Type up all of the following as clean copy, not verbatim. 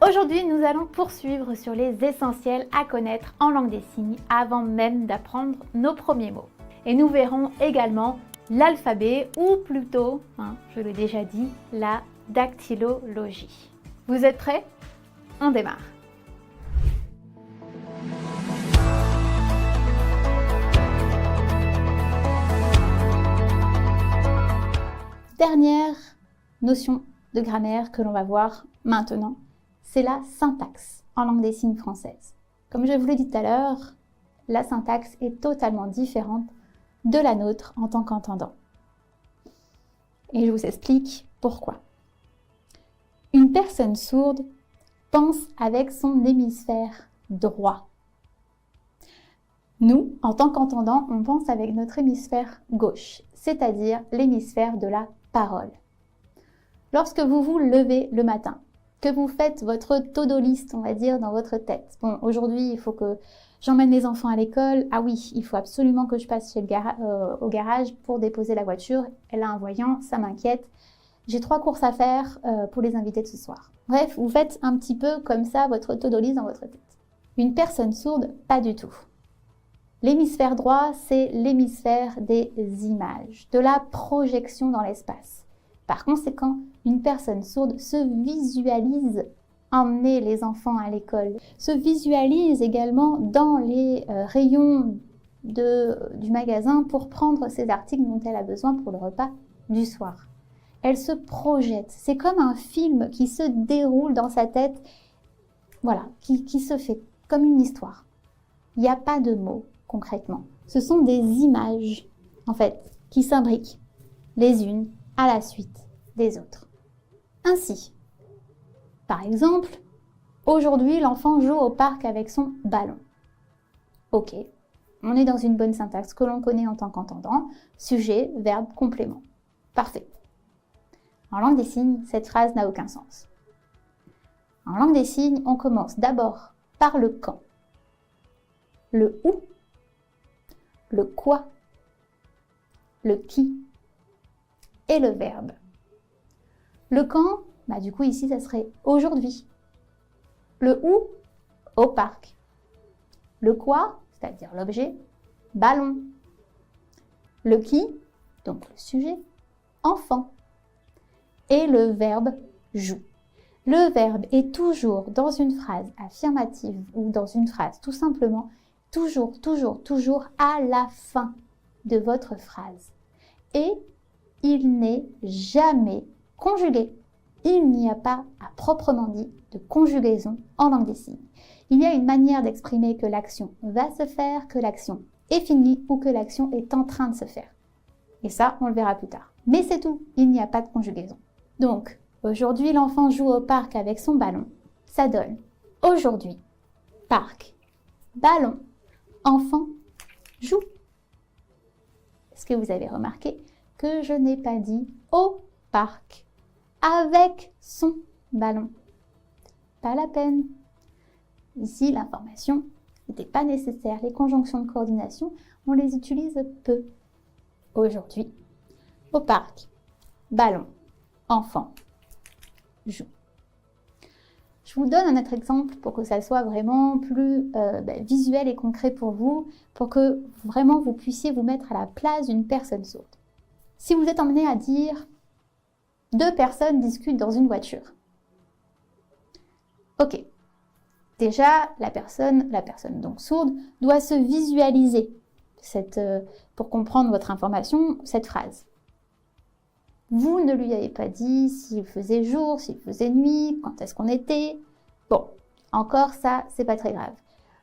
Aujourd'hui, nous allons poursuivre sur les essentiels à connaître en langue des signes avant même d'apprendre nos premiers mots. Et nous verrons également l'alphabet, ou plutôt, je l'ai déjà dit, la dactylologie. Vous êtes prêts? On démarre. Dernière notion de grammaire que l'on va voir maintenant, c'est la syntaxe en langue des signes française. Comme je vous l'ai dit tout à l'heure, la syntaxe est totalement différente de la nôtre en tant qu'entendant. Et je vous explique pourquoi. Une personne sourde pense avec son hémisphère droit. Nous, en tant qu'entendants, on pense avec notre hémisphère gauche, c'est-à-dire l'hémisphère de la parole. Lorsque vous vous levez le matin, que vous faites votre to-do list, on va dire, dans votre tête. Bon, aujourd'hui, il faut que j'emmène les enfants à l'école. Ah oui, il faut absolument que je passe au garage pour déposer la voiture. Elle a un voyant, ça m'inquiète. J'ai 3 courses à faire pour les invités de ce soir. Bref, vous faites un petit peu comme ça votre to-do list dans votre tête. Une personne sourde, pas du tout. L'hémisphère droit, c'est l'hémisphère des images, de la projection dans l'espace. Par conséquent, une personne sourde se visualise emmener les enfants à l'école, se visualise également dans les rayons du magasin pour prendre ces articles dont elle a besoin pour le repas du soir. Elle se projette, c'est comme un film qui se déroule dans sa tête, voilà, qui se fait comme une histoire. Il n'y a pas de mots concrètement, ce sont des images en fait qui s'imbriquent les unes à la suite des autres. Ainsi, par exemple, aujourd'hui l'enfant joue au parc avec son ballon. Ok, on est dans une bonne syntaxe que l'on connaît en tant qu'entendant, sujet, verbe, complément. Parfait. En langue des signes, cette phrase n'a aucun sens. En langue des signes, on commence d'abord par le quand, le où, le quoi, le qui et le verbe. Le quand, du coup ici ça serait aujourd'hui. Le où, au parc. Le quoi, c'est-à-dire l'objet, ballon. Le qui, donc le sujet, enfant. Et le verbe joue. Le verbe est toujours dans une phrase affirmative ou dans une phrase tout simplement, toujours à la fin de votre phrase. Et il n'est jamais conjugué. Il n'y a pas, à proprement dit, de conjugaison en langue des signes. Il y a une manière d'exprimer que l'action va se faire, que l'action est finie ou que l'action est en train de se faire. Et ça, on le verra plus tard. Mais c'est tout, il n'y a pas de conjugaison. Donc, aujourd'hui, l'enfant joue au parc avec son ballon. Ça donne aujourd'hui, parc, ballon, enfant, joue. Est-ce que vous avez remarqué que je n'ai pas dit au parc avec son ballon? Pas la peine. Ici, l'information n'était pas nécessaire. Les conjonctions de coordination, on les utilise peu. Aujourd'hui, au parc, ballon, enfant, joue. Je vous donne un autre exemple pour que ça soit vraiment plus visuel et concret pour vous, pour que vraiment vous puissiez vous mettre à la place d'une personne sourde. Si vous êtes emmené à dire 2 personnes discutent dans une voiture. Ok. Déjà, la personne donc sourde doit se visualiser pour comprendre votre information, cette phrase. Vous ne lui avez pas dit s'il faisait jour, s'il faisait nuit, quand est-ce qu'on était. Bon, encore ça, c'est pas très grave.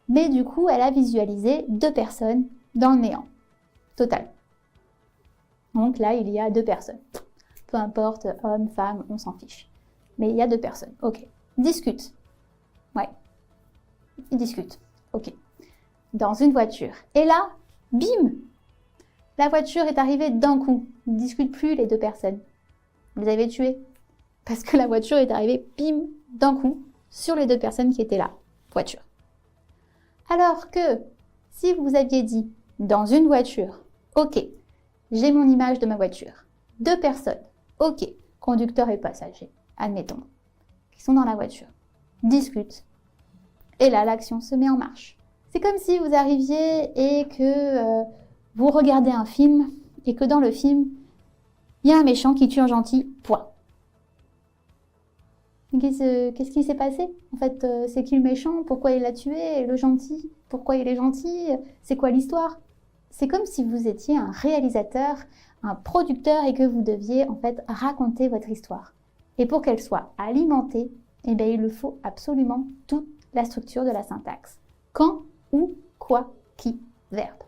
Mais du coup, elle a visualisé 2 personnes dans le néant. Total. Donc là, il y a 2 personnes. Peu importe, homme, femme, on s'en fiche. Mais il y a 2 personnes. Ok. Discute. Ouais. Ils discutent. Ok. Dans une voiture. Et là, bim! La voiture est arrivée d'un coup. Ils ne discutent plus les 2 personnes. Vous les avez tués. Parce que la voiture est arrivée, bim, d'un coup, sur les 2 personnes qui étaient là. Voiture. Alors que, si vous aviez dit, dans une voiture, ok, j'ai mon image de ma voiture. 2 personnes, ok, conducteur et passager, admettons, qui sont dans la voiture. discute. Et là, l'action se met en marche. C'est comme si vous arriviez et que vous regardez un film et que dans le film, il y a un méchant qui tue un gentil, point. Qu'est-ce qui s'est passé? En fait, c'est qui le méchant? Pourquoi il l'a tué? Et le gentil? Pourquoi il est gentil? C'est quoi l'histoire? C'est comme si vous étiez un réalisateur, un producteur et que vous deviez en fait raconter votre histoire. Et pour qu'elle soit alimentée, eh bien, il faut absolument toute la structure de la syntaxe. Quand, où, quoi, qui, verbe.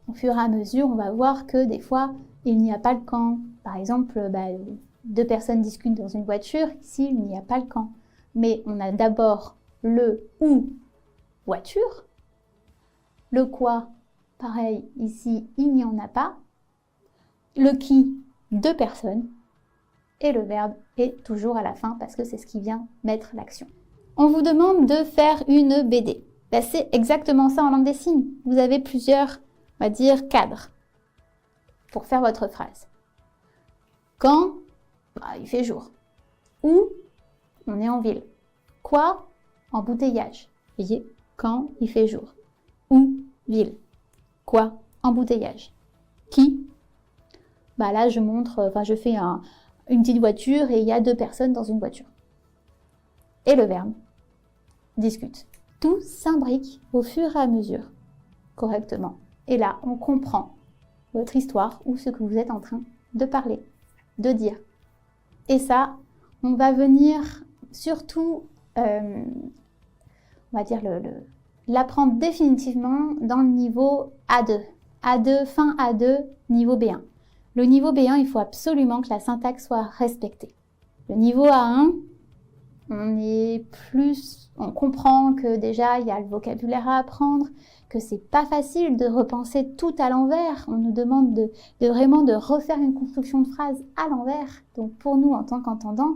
Au fur et à mesure, on va voir que des fois, il n'y a pas le quand. Par exemple, deux personnes discutent dans une voiture, ici, il n'y a pas le quand. Mais on a d'abord le où, voiture. Le quoi, pareil, ici, il n'y en a pas. Le qui, deux personnes. Et le verbe est toujours à la fin parce que c'est ce qui vient mettre l'action. On vous demande de faire une BD. C'est exactement ça en langue des signes. Vous avez plusieurs, on va dire, cadres pour faire votre phrase. Quand, il fait jour. Où, on est en ville. Quoi, embouteillage. Vous voyez, quand il fait jour. Où, ville. Quoi, embouteillage. Qui, là je montre, je fais une petite voiture et il y a deux personnes dans une voiture. Et le verbe, discute. Tout s'imbrique au fur et à mesure, correctement. Et là, on comprend votre histoire ou ce que vous êtes en train de parler, de dire. Et ça, on va venir surtout, on va dire, l'apprendre définitivement dans le niveau A2. A2, fin A2, niveau B1. Le niveau B1, il faut absolument que la syntaxe soit respectée. Le niveau A1, on comprend que déjà il y a le vocabulaire à apprendre, que c'est pas facile de repenser tout à l'envers. On nous demande de vraiment de refaire une construction de phrase à l'envers. Donc pour nous, en tant qu'entendants,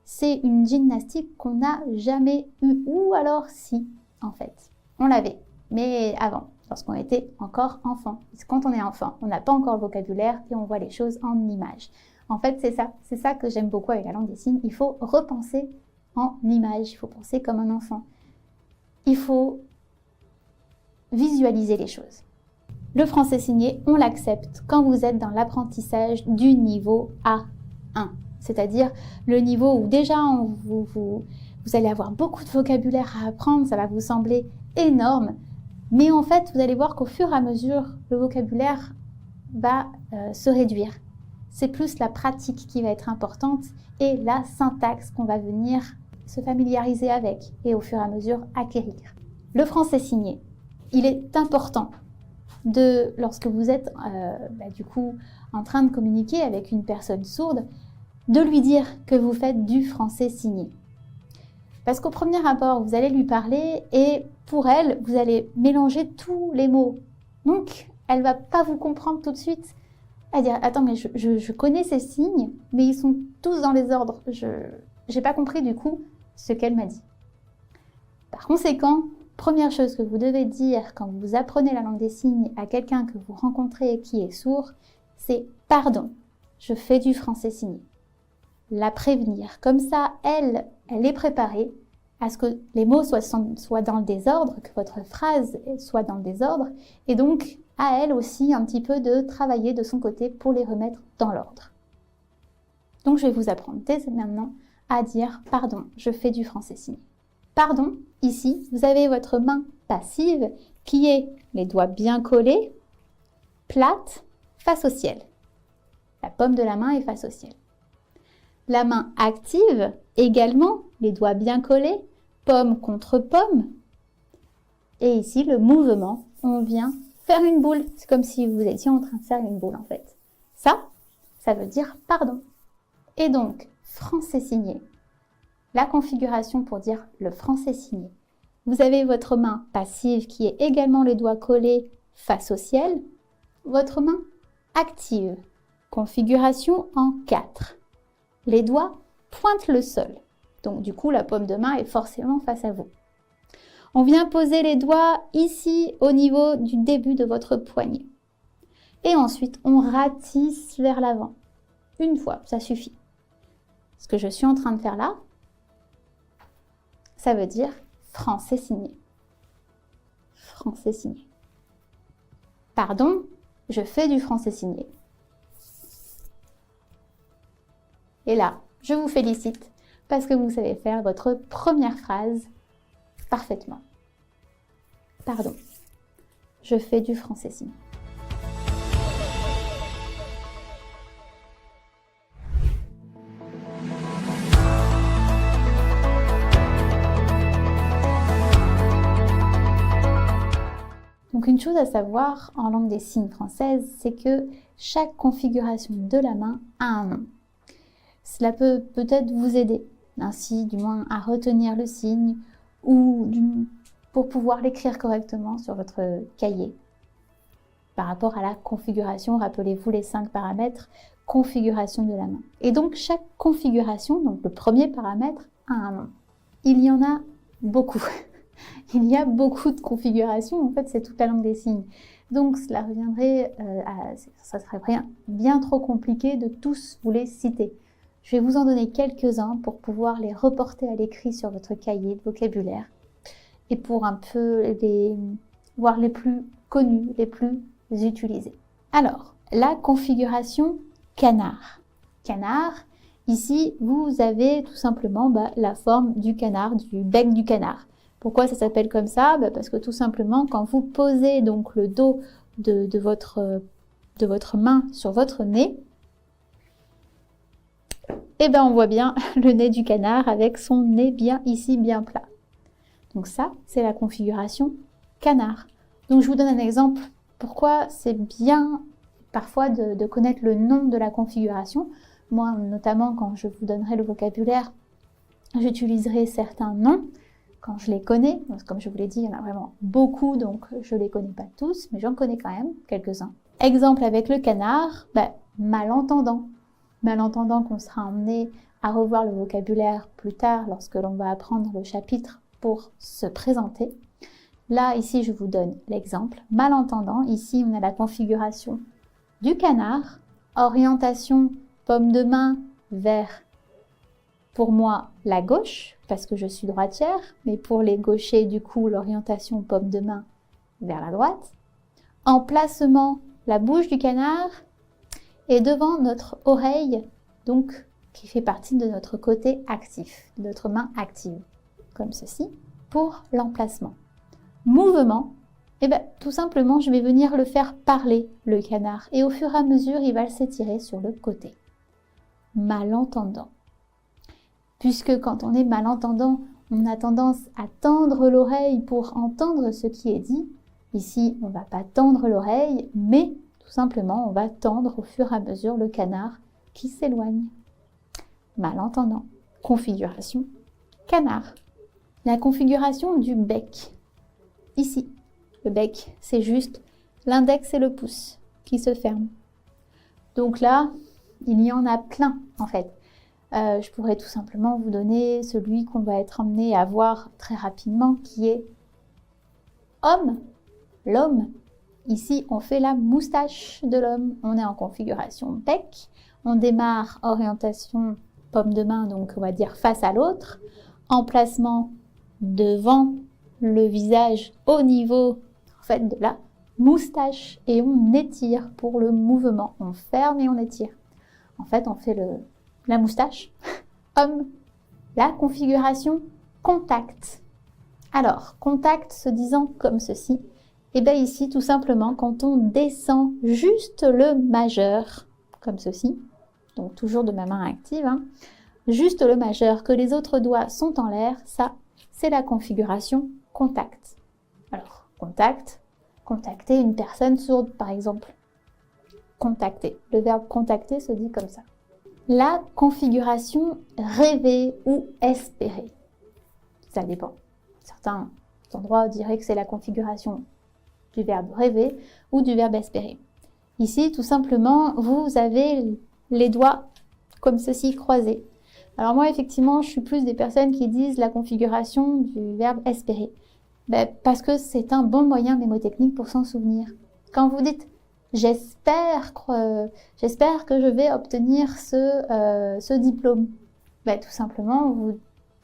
c'est une gymnastique qu'on n'a jamais eue. Ou alors si, en fait, on l'avait, mais avant, lorsqu'on était encore enfant. Parce que quand on est enfant, on n'a pas encore le vocabulaire et on voit les choses en images. En fait, c'est ça que j'aime beaucoup avec la langue des signes. Il faut repenser en images, il faut penser comme un enfant. Il faut visualiser les choses. Le français signé, on l'accepte quand vous êtes dans l'apprentissage du niveau A1, c'est-à-dire le niveau où déjà vous allez avoir beaucoup de vocabulaire à apprendre, ça va vous sembler énorme, mais en fait, vous allez voir qu'au fur et à mesure, le vocabulaire va se réduire. C'est plus la pratique qui va être importante et la syntaxe qu'on va venir se familiariser avec et au fur et à mesure acquérir. Le français signé, il est important lorsque vous êtes du coup en train de communiquer avec une personne sourde, de lui dire que vous faites du français signé. Parce qu'au premier abord, vous allez lui parler et pour elle, vous allez mélanger tous les mots. Donc, elle ne va pas vous comprendre tout de suite. Elle va dire, attends, mais je connais ces signes, mais ils sont tous dans les ordres. Je n'ai pas compris du coup ce qu'elle m'a dit. Par conséquent, première chose que vous devez dire quand vous apprenez la langue des signes à quelqu'un que vous rencontrez qui est sourd, c'est « Pardon, je fais du français signé ». La prévenir. Comme ça, elle est préparée à ce que les mots soient dans le désordre, que votre phrase soit dans le désordre, et donc à elle aussi un petit peu de travailler de son côté pour les remettre dans l'ordre. Donc je vais vous apprendre dès maintenant à dire « Pardon, je fais du français signé ». Pardon, ici, vous avez votre main passive qui est les doigts bien collés, plate, face au ciel. La paume de la main est face au ciel. La main active, également, les doigts bien collés, paume contre paume. Et ici, le mouvement, on vient faire une boule. C'est comme si vous étiez en train de faire une boule, en fait. Ça veut dire pardon. Et donc, français signé. La configuration pour dire le français signé. Vous avez votre main passive qui est également les doigts collés face au ciel. Votre main active. Configuration en 4. Les doigts pointent le sol. Donc du coup, la paume de main est forcément face à vous. On vient poser les doigts ici au niveau du début de votre poignet. Et ensuite, on ratisse vers l'avant. Une fois, ça suffit. Ce que je suis en train de faire là, ça veut dire français signé. Français signé. Pardon, je fais du français signé. Et là, je vous félicite parce que vous savez faire votre première phrase parfaitement. Pardon, je fais du français signé. Donc une chose à savoir en langue des signes française, c'est que chaque configuration de la main a un nom. Cela peut peut-être vous aider, ainsi du moins à retenir le signe ou pour pouvoir l'écrire correctement sur votre cahier. Par rapport à la configuration, rappelez-vous les 5 paramètres, configuration de la main. Et donc chaque configuration, donc le premier paramètre, a un nom. Il y en a beaucoup. Il y a beaucoup de configurations, en fait c'est toute la langue des signes. Donc cela reviendrait ça serait bien trop compliqué de tous vous les citer. Je vais vous en donner quelques-uns pour pouvoir les reporter à l'écrit sur votre cahier de vocabulaire et pour un peu voir les plus connus, les plus utilisés. Alors, la configuration canard. Canard, ici vous avez tout simplement la forme du canard, du bec du canard. Pourquoi ça s'appelle comme ça? Parce que tout simplement, quand vous posez donc le dos de votre main sur votre nez, et on voit bien le nez du canard avec son nez bien ici, bien plat. Donc ça, c'est la configuration canard. Donc je vous donne un exemple. Pourquoi c'est bien parfois de connaître le nom de la configuration. Moi, notamment, quand je vous donnerai le vocabulaire, j'utiliserai certains noms. Quand je les connais, comme je vous l'ai dit, il y en a vraiment beaucoup, donc je ne les connais pas tous, mais j'en connais quand même quelques-uns. Exemple avec le canard, malentendant. Malentendant qu'on sera emmené à revoir le vocabulaire plus tard lorsque l'on va apprendre le chapitre pour se présenter. Là, ici, je vous donne l'exemple. Malentendant, ici, on a la configuration du canard, orientation paume de main vers, pour moi, la gauche, parce que je suis droitière, mais pour les gauchers, du coup, l'orientation paume de main vers la droite. Emplacement, la bouche du canard, et devant notre oreille, donc, qui fait partie de notre côté actif, de notre main active, comme ceci, pour l'emplacement. Mouvement, tout simplement, je vais venir le faire parler, le canard, et au fur et à mesure, il va s'étirer sur le côté. Malentendant. Puisque quand on est malentendant, on a tendance à tendre l'oreille pour entendre ce qui est dit. Ici, on ne va pas tendre l'oreille, mais tout simplement, on va tendre au fur et à mesure le canard qui s'éloigne. Malentendant. Configuration canard. La configuration du bec. Ici, le bec, c'est juste l'index et le pouce qui se ferment. Donc là, il y en a plein en fait. Je pourrais tout simplement vous donner celui qu'on va être emmené à voir très rapidement, qui est homme, l'homme. Ici, on fait la moustache de l'homme. On est en configuration bec. On démarre orientation paume de main, donc on va dire face à l'autre. Emplacement devant le visage au niveau en fait, de la moustache. Et on étire pour le mouvement. On ferme et on étire. En fait, on fait la moustache. Homme. La configuration contact. Alors, contact se disant comme ceci. Et bien ici, tout simplement, quand on descend juste le majeur, comme ceci, donc toujours de ma main active, juste le majeur, que les autres doigts sont en l'air, ça, c'est la configuration contact. Alors, contact, contacter une personne sourde, par exemple. Contacter. Le verbe contacter se dit comme ça. La configuration rêver ou espérer. Ça dépend. Certains endroits diraient que c'est la configuration du verbe rêver ou du verbe espérer. Ici, tout simplement, vous avez les doigts comme ceci croisés. Alors moi, effectivement, je suis plus des personnes qui disent la configuration du verbe espérer. Parce que c'est un bon moyen mémotechnique pour s'en souvenir. Quand vous dites j'espère que je vais obtenir ce diplôme, tout simplement, vous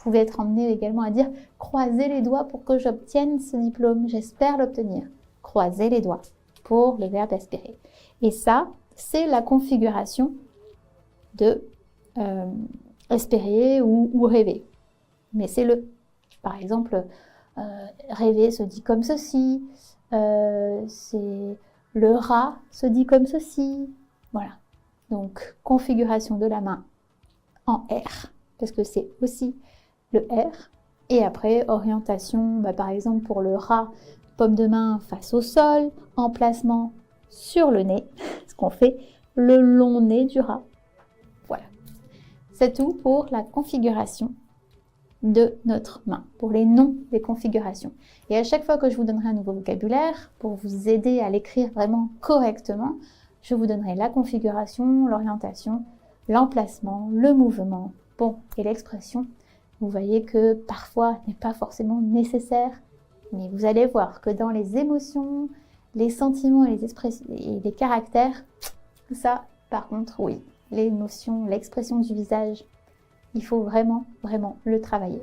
pouvez être emmené également à dire « croisez les doigts pour que j'obtienne ce diplôme, j'espère l'obtenir ». Croisez les doigts pour le verbe espérer. Et ça, c'est la configuration de espérer ou rêver. Mais c'est par exemple, rêver se dit comme ceci, c'est le rat se dit comme ceci. Voilà. Donc, configuration de la main en R, parce que c'est aussi le R. Et après, orientation, par exemple pour le rat, paume de main face au sol, emplacement sur le nez, ce qu'on fait le long nez du rat. Voilà. C'est tout pour la configuration de notre main, pour les noms des configurations. Et à chaque fois que je vous donnerai un nouveau vocabulaire, pour vous aider à l'écrire vraiment correctement, je vous donnerai la configuration, l'orientation, l'emplacement, le mouvement, et l'expression. Vous voyez que parfois n'est pas forcément nécessaire, mais vous allez voir que dans les émotions, les sentiments et les expressions et les caractères, ça, par contre, oui, l'émotion, l'expression du visage, il faut vraiment, vraiment le travailler.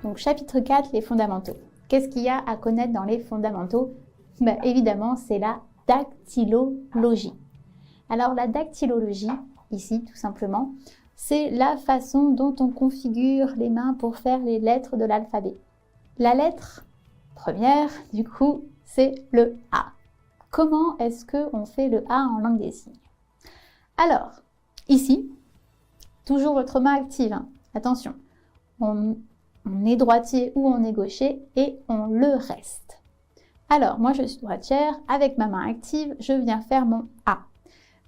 Donc, chapitre 4, les fondamentaux. Qu'est-ce qu'il y a à connaître dans les fondamentaux? Évidemment, c'est la dactylologie. Alors, la dactylologie, ici, tout simplement, c'est la façon dont on configure les mains pour faire les lettres de l'alphabet. La lettre première, du coup, c'est le A. Comment est-ce qu'on fait le A en langue des signes? Alors, ici, toujours votre main active, hein. Attention, on est droitier ou on est gaucher et on le reste. Alors, moi je suis droitière, avec ma main active, je viens faire mon A.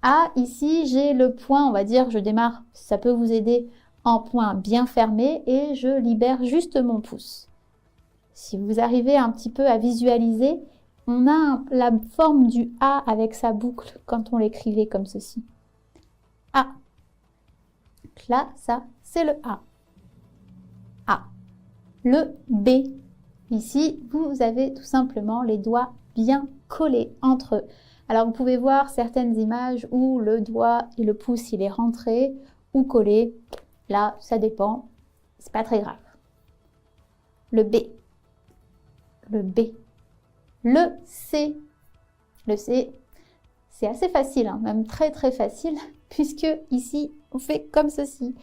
A, ici, j'ai le point, on va dire, je démarre, ça peut vous aider, en point bien fermé et je libère juste mon pouce. Si vous arrivez un petit peu à visualiser, on a la forme du A avec sa boucle quand on l'écrivait comme ceci. A. Donc là, ça, c'est le A. A. Le B. Ici, vous avez tout simplement les doigts bien collés entre eux. Alors, vous pouvez voir certaines images où le doigt et le pouce, il est rentré ou collé. Là, ça dépend. C'est pas très grave. Le B. Le B. Le C. Le C, c'est assez facile, hein, même très très facile, puisque ici, on fait comme ceci.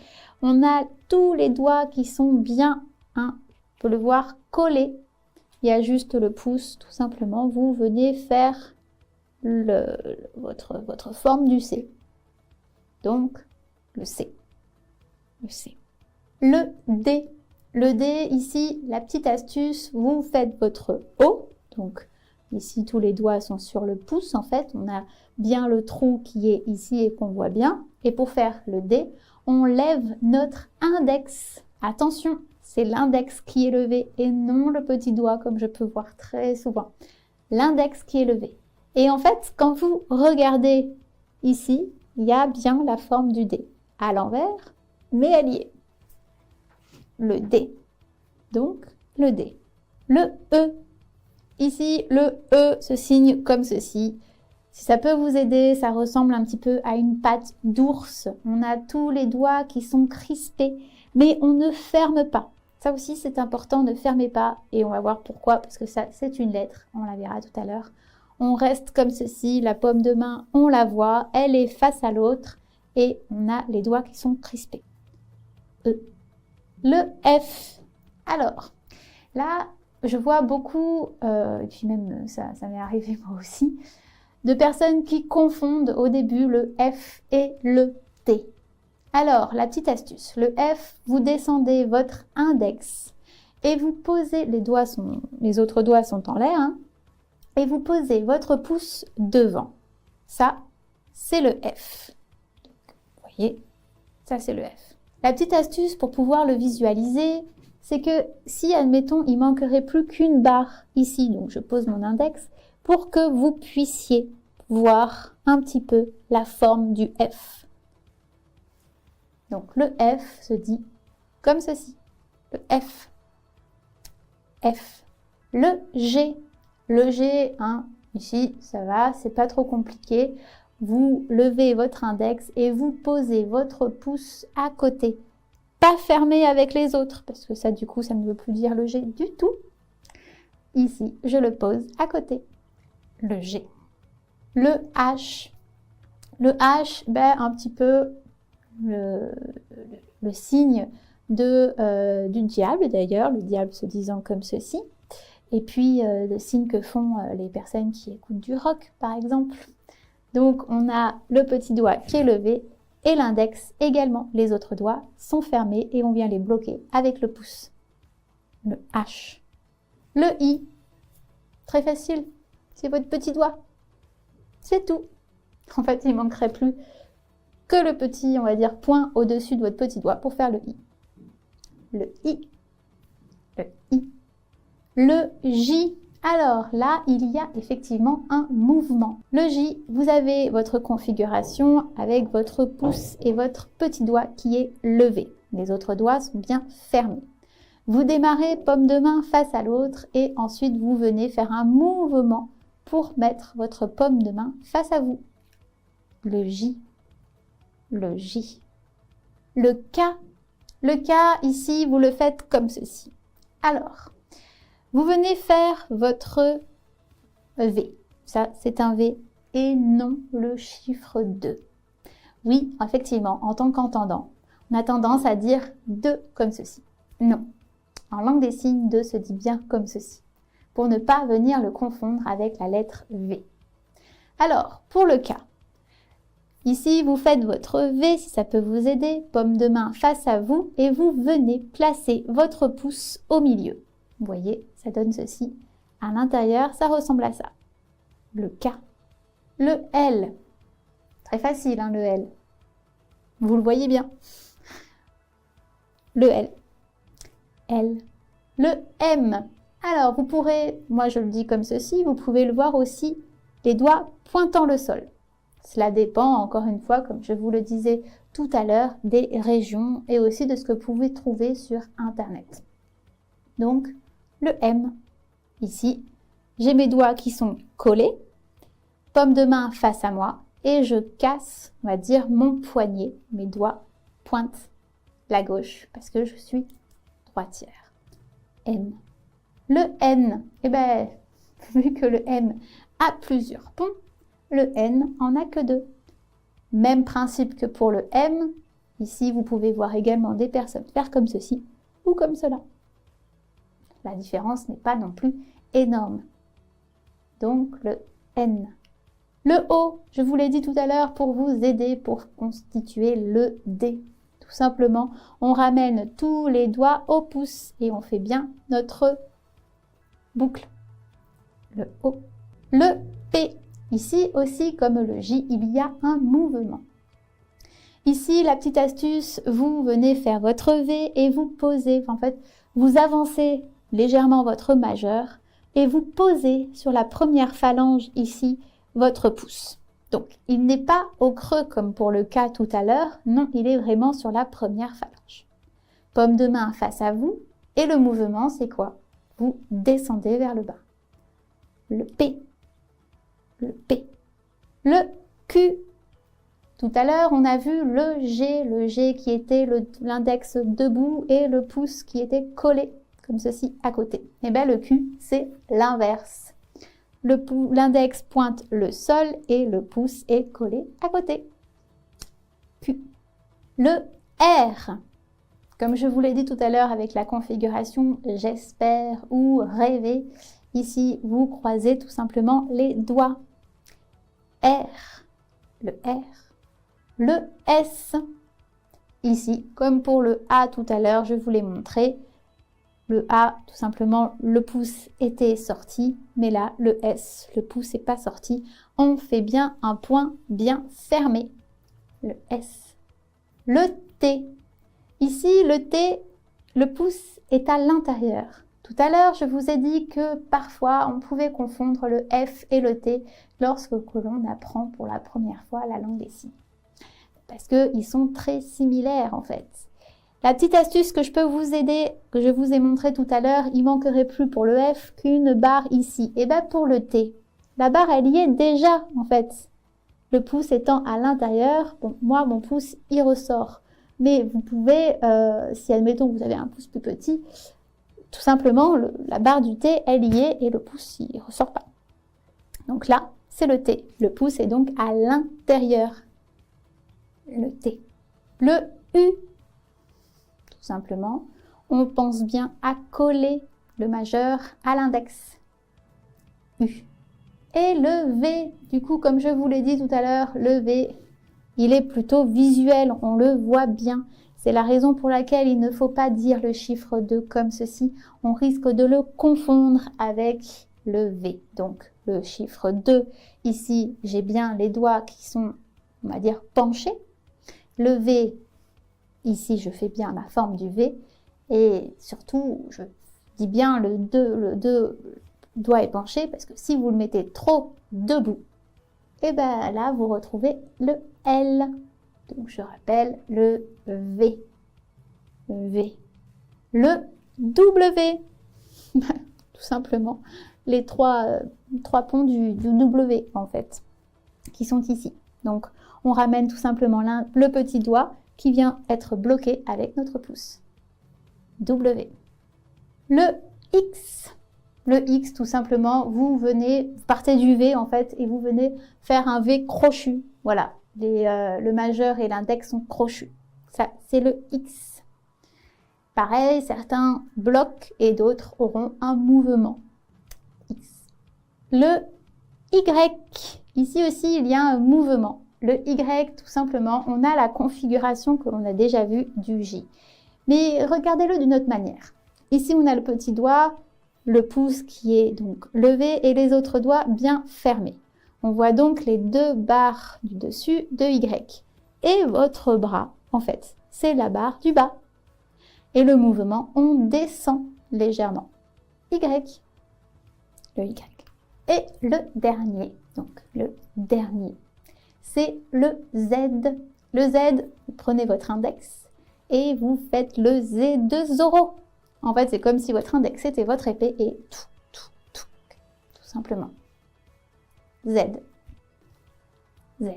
On a tous les doigts qui sont bien, hein, on peut le voir, collés. Il y a juste le pouce, tout simplement. Vous venez faire votre forme du C. Donc, le C. Le C. Le D. Le D, ici, la petite astuce, vous faites votre O. Donc, ici, tous les doigts sont sur le pouce, en fait. On a bien le trou qui est ici et qu'on voit bien. Et pour faire le D, on lève notre index. Attention, c'est l'index qui est levé et non le petit doigt, comme je peux voir très souvent. L'index qui est levé. Et en fait, quand vous regardez ici, il y a bien la forme du D. À l'envers, mais allié. Le D. Donc, le D. Le E. Ici, le E se signe comme ceci. Si ça peut vous aider, ça ressemble un petit peu à une patte d'ours. On a tous les doigts qui sont crispés, mais on ne ferme pas. Ça aussi, c'est important, ne fermez pas. Et on va voir pourquoi, parce que ça, c'est une lettre. On la verra tout à l'heure. On reste comme ceci, la paume de main, on la voit, elle est face à l'autre. Et on a les doigts qui sont crispés. E. Le F. Alors, là, je vois beaucoup, et puis même ça m'est arrivé moi aussi, de personnes qui confondent au début le F et le T. Alors, la petite astuce, le F, vous descendez votre index et vous posez, les autres doigts sont en l'air, hein, et vous posez votre pouce devant. Ça, c'est le F. Donc, vous voyez, ça c'est le F. La petite astuce pour pouvoir le visualiser, c'est que si, admettons, il manquerait plus qu'une barre ici, donc je pose mon index, pour que vous puissiez voir un petit peu la forme du F. Donc le F se dit comme ceci, le F. F. Le G. Le G, hein, ici, ça va, c'est pas trop compliqué. Vous levez votre index et vous posez votre pouce à côté. Pas fermé avec les autres, parce que ça, du coup, ça ne veut plus dire le G du tout. Ici, je le pose à côté. Le G. Le H. Le H, ben, un petit peu le signe du diable, d'ailleurs, le diable se disant comme ceci. Et puis, le signe que font les personnes qui écoutent du rock, par exemple. Donc, on a le petit doigt qui est levé et l'index également. Les autres doigts sont fermés et on vient les bloquer avec le pouce. Le H. Le I. Très facile. C'est votre petit doigt. C'est tout. En fait, il ne manquerait plus que le petit, on va dire, point au-dessus de votre petit doigt pour faire le I. Le I. Le I. Le J. Alors là, il y a effectivement un mouvement. Le J, vous avez votre configuration avec votre pouce et votre petit doigt qui est levé. Les autres doigts sont bien fermés. Vous démarrez paume de main face à l'autre et ensuite vous venez faire un mouvement pour mettre votre paume de main face à vous. Le J. Le J. Le K. Le K, ici, vous le faites comme ceci. Alors, vous venez faire votre V. Ça, c'est un V et non le chiffre 2. Oui, effectivement, en tant qu'entendant, on a tendance à dire 2 comme ceci. Non. En langue des signes, 2 se dit bien comme ceci, pour ne pas venir le confondre avec la lettre V. Alors, pour le K, ici, vous faites votre V, si ça peut vous aider, paume de main face à vous, et vous venez placer votre pouce au milieu. Vous voyez, ça donne ceci. À l'intérieur, ça ressemble à ça. Le K. Le L. Très facile, hein, le L. Vous le voyez bien. Le L. L. Le M. Alors, vous pourrez, moi je le dis comme ceci, vous pouvez le voir aussi, les doigts pointant le sol. Cela dépend, encore une fois, comme je vous le disais tout à l'heure, des régions et aussi de ce que vous pouvez trouver sur Internet. Donc, le M. Ici, j'ai mes doigts qui sont collés, paume de main face à moi, et je casse, on va dire, mon poignet. Mes doigts pointent la gauche parce que je suis droitière. M. Le N, eh bien, vu que le M a plusieurs ponts, le N en a que 2. Même principe que pour le M. Ici, vous pouvez voir également des personnes faire comme ceci ou comme cela. La différence n'est pas non plus énorme. Donc, le N. Le O, je vous l'ai dit tout à l'heure, pour vous aider pour constituer le D. Tout simplement, on ramène tous les doigts au pouce et on fait bien notre boucle. Le O. Le P. Ici aussi, comme le J, il y a un mouvement. Ici, la petite astuce, vous venez faire votre V et vous posez, en fait, vous avancez légèrement votre majeur et vous posez sur la première phalange ici votre pouce. Donc, il n'est pas au creux comme pour le K tout à l'heure, non, il est vraiment sur la première phalange. Paume de main face à vous et le mouvement, c'est quoi? Vous descendez vers le bas. Le P. Le P. Le Q. Tout à l'heure, on a vu le G qui était l'index debout et le pouce qui était collé, comme ceci, à côté. Et bien, le Q, c'est l'inverse. L'index pointe le sol et le pouce est collé à côté. Q. Le R. Comme je vous l'ai dit tout à l'heure avec la configuration j'espère ou rêver, ici, vous croisez tout simplement les doigts. R. Le R. Le S. Ici, comme pour le A tout à l'heure, je vous l'ai montré. Le A, tout simplement, le pouce était sorti, mais là, le S, le pouce n'est pas sorti. On fait bien un point bien fermé. Le S. Le T. Ici, le T, le pouce est à l'intérieur. Tout à l'heure, je vous ai dit que parfois, on pouvait confondre le F et le T lorsque l'on apprend pour la première fois la langue des signes. Parce qu'ils sont très similaires, en fait. La petite astuce que je peux vous aider, que je vous ai montré tout à l'heure, il manquerait plus pour le F qu'une barre ici. Et bien pour le T, la barre elle y est déjà en fait. Le pouce étant à l'intérieur, bon, moi mon pouce il ressort. Mais vous pouvez, si admettons que vous avez un pouce plus petit, tout simplement la barre du T elle y est et le pouce il ressort pas. Donc là c'est le T. Le pouce est donc à l'intérieur. Le T. Le U. Tout simplement, on pense bien à coller le majeur à l'index. U. Et le V, du coup, comme je vous l'ai dit tout à l'heure, le V, il est plutôt visuel, on le voit bien. C'est la raison pour laquelle il ne faut pas dire le chiffre 2 comme ceci. On risque de le confondre avec le V. Donc, le chiffre 2, ici, j'ai bien les doigts qui sont, on va dire, penchés. Le V, ici, je fais bien la forme du V. Et surtout, je dis bien le 2 doigt est penché parce que si vous le mettez trop debout, et ben là, vous retrouvez le L. Donc, je rappelle le V. V. Le W. Tout simplement, les trois ponts du W, en fait, qui sont ici. Donc, on ramène tout simplement le petit doigt qui vient être bloqué avec notre pouce. W. Le X. Le X, tout simplement, vous partez du V en fait, et vous venez faire un V crochu. Voilà, le majeur et l'index sont crochus. Ça, c'est le X. Pareil, certains bloquent et d'autres auront un mouvement. X. Le Y. Ici aussi, il y a un mouvement. Le Y, tout simplement, on a la configuration que l'on a déjà vue du J. Mais regardez-le d'une autre manière. Ici, on a le petit doigt, le pouce qui est donc levé et les autres doigts bien fermés. On voit donc les deux barres du dessus de Y. Et votre bras, en fait, c'est la barre du bas. Et le mouvement, on descend légèrement. Y. Le Y. Et le dernier, c'est le Z. Le Z, vous prenez votre index et vous faites le Z de Zorro. En fait, c'est comme si votre index était votre épée et tout simplement. Z. Z.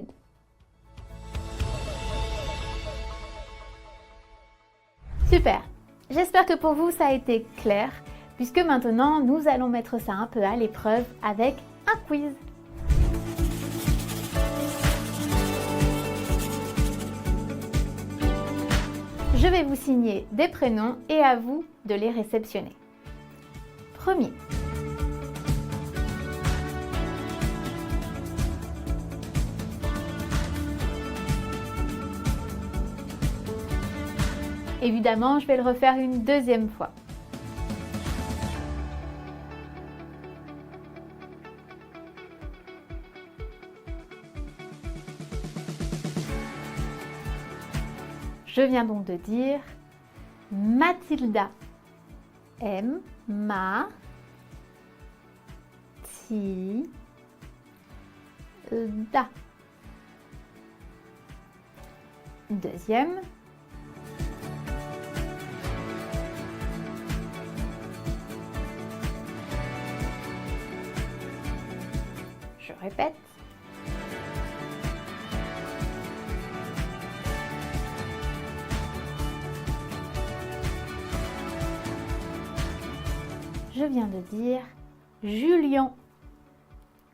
Super. J'espère que pour vous, ça a été clair, puisque maintenant, nous allons mettre ça un peu à l'épreuve avec un quiz. Je vais vous signer des prénoms et à vous de les réceptionner. Premier. Évidemment, je vais le refaire une deuxième fois. Je viens donc de dire Mathilda. M, ma, ti, da. Deuxième. Je répète. Je viens de dire Julien.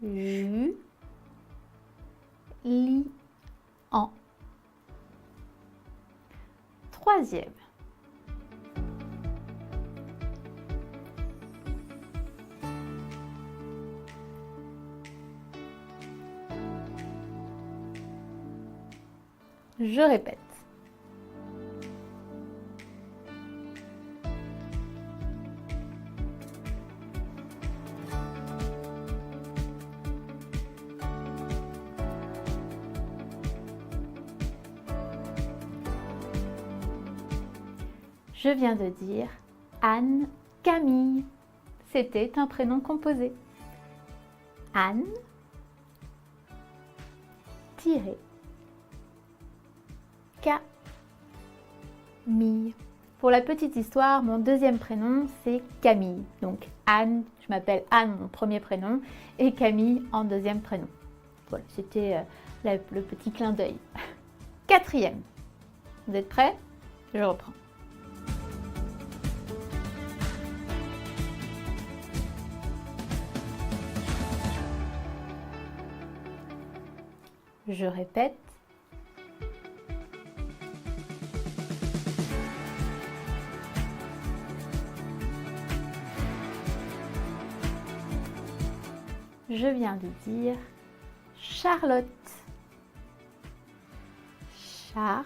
Ju, li, en. Troisième. Je répète. Je viens de dire Anne Camille. C'était un prénom composé. Anne, tiré, K, Camille. Pour la petite histoire, mon deuxième prénom, c'est Camille. Donc Anne, je m'appelle Anne, mon premier prénom, et Camille en deuxième prénom. Voilà, c'était le petit clin d'œil. Quatrième. Vous êtes prêts? Je reprends. Je répète. Je viens de dire Charlotte. Charlotte.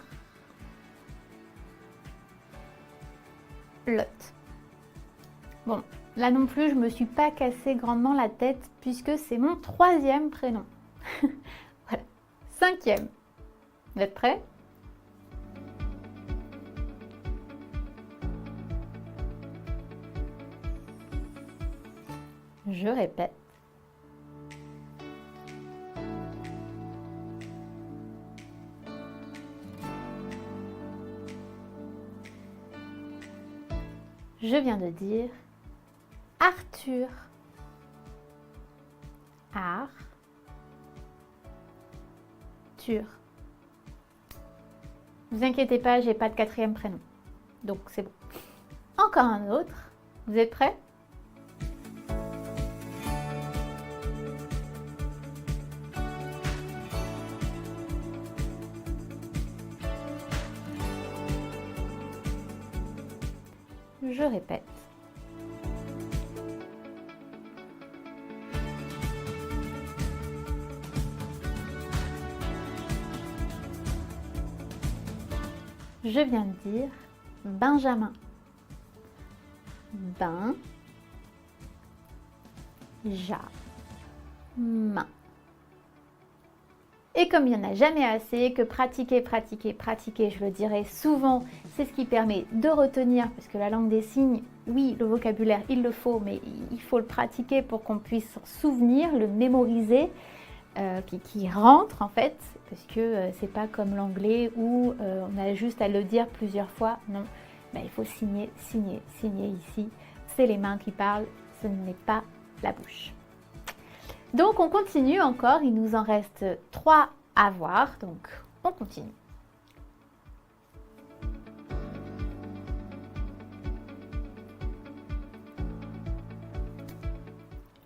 Bon, là non plus, je me suis pas cassé grandement la tête puisque c'est mon troisième prénom. Voilà. Cinquième. Vous êtes prêts? Je répète. Je viens de dire Arthur. Arthur. Ne vous inquiétez pas, j'ai pas de quatrième prénom. Donc c'est bon. Encore un autre. Vous êtes prêts? Je répète. Je viens de dire Benjamin. Benjamin. Et comme il n'y en a jamais assez, que pratiquer, je le dirai souvent, c'est ce qui permet de retenir, parce que la langue des signes, oui, le vocabulaire, il le faut, mais il faut le pratiquer pour qu'on puisse s'en souvenir, le mémoriser, qui rentre en fait, parce que c'est pas comme l'anglais où on a juste à le dire plusieurs fois, non, ben, il faut signer ici, c'est les mains qui parlent, ce n'est pas la bouche. Donc on continue encore, il nous en reste 3 à voir, donc on continue.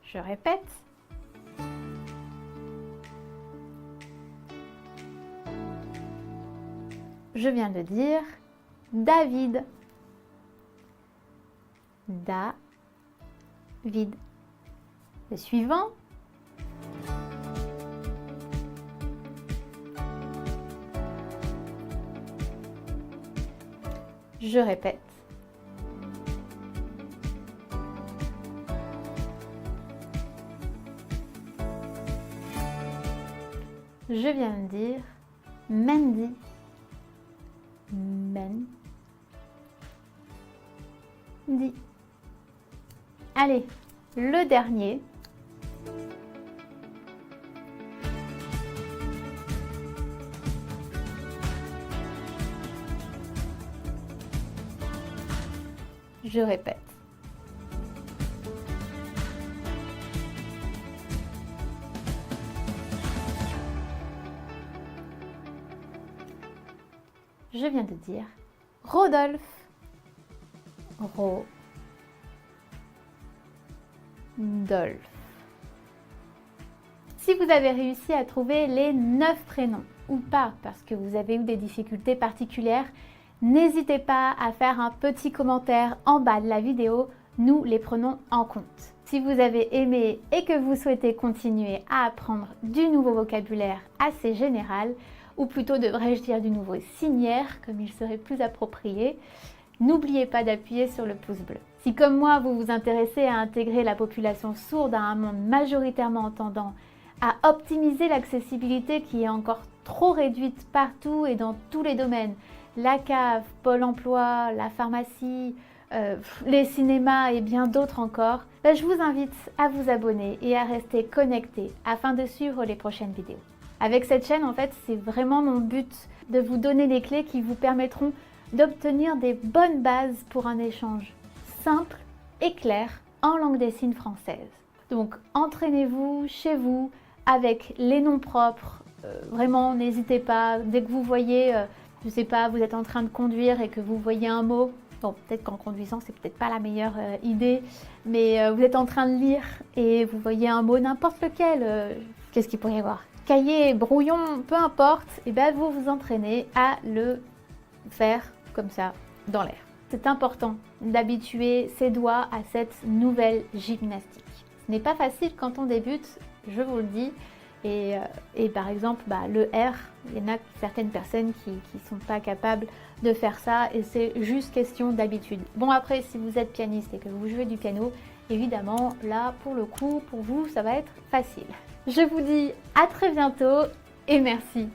Je répète. Je viens de dire David. David. Le suivant. Je répète. Je viens de dire Mandy. Mandy. Allez, le dernier. Je répète. Je viens de dire Rodolphe. Rodolphe. Si vous avez réussi à trouver les 9 prénoms ou pas, parce que vous avez eu des difficultés particulières, n'hésitez pas à faire un petit commentaire en bas de la vidéo, nous les prenons en compte. Si vous avez aimé et que vous souhaitez continuer à apprendre du nouveau vocabulaire assez général, ou plutôt devrais-je dire du nouveau signaire, comme il serait plus approprié, n'oubliez pas d'appuyer sur le pouce bleu. Si comme moi, vous vous intéressez à intégrer la population sourde à un monde majoritairement entendant, à optimiser l'accessibilité qui est encore trop réduite partout et dans tous les domaines, la cave, Pôle emploi, la pharmacie, les cinémas et bien d'autres encore, je vous invite à vous abonner et à rester connecté afin de suivre les prochaines vidéos. Avec cette chaîne, en fait, c'est vraiment mon but de vous donner les clés qui vous permettront d'obtenir des bonnes bases pour un échange simple et clair en langue des signes française. Donc entraînez-vous chez vous avec les noms propres. Vraiment, n'hésitez pas, dès que vous voyez, je ne sais pas, vous êtes en train de conduire et que vous voyez un mot, bon, peut-être qu'en conduisant, c'est peut-être pas la meilleure idée, mais vous êtes en train de lire et vous voyez un mot, n'importe lequel, qu'est-ce qu'il pourrait y avoir? Cahier, brouillon, peu importe, et bien vous vous entraînez à le faire comme ça, dans l'air. C'est important d'habituer ses doigts à cette nouvelle gymnastique. Ce n'est pas facile quand on débute, je vous le dis. Et par exemple, le R, il y en a certaines personnes qui ne sont pas capables de faire ça et c'est juste question d'habitude. Bon, après, si vous êtes pianiste et que vous jouez du piano, évidemment, là, pour le coup, pour vous, ça va être facile. Je vous dis à très bientôt et merci.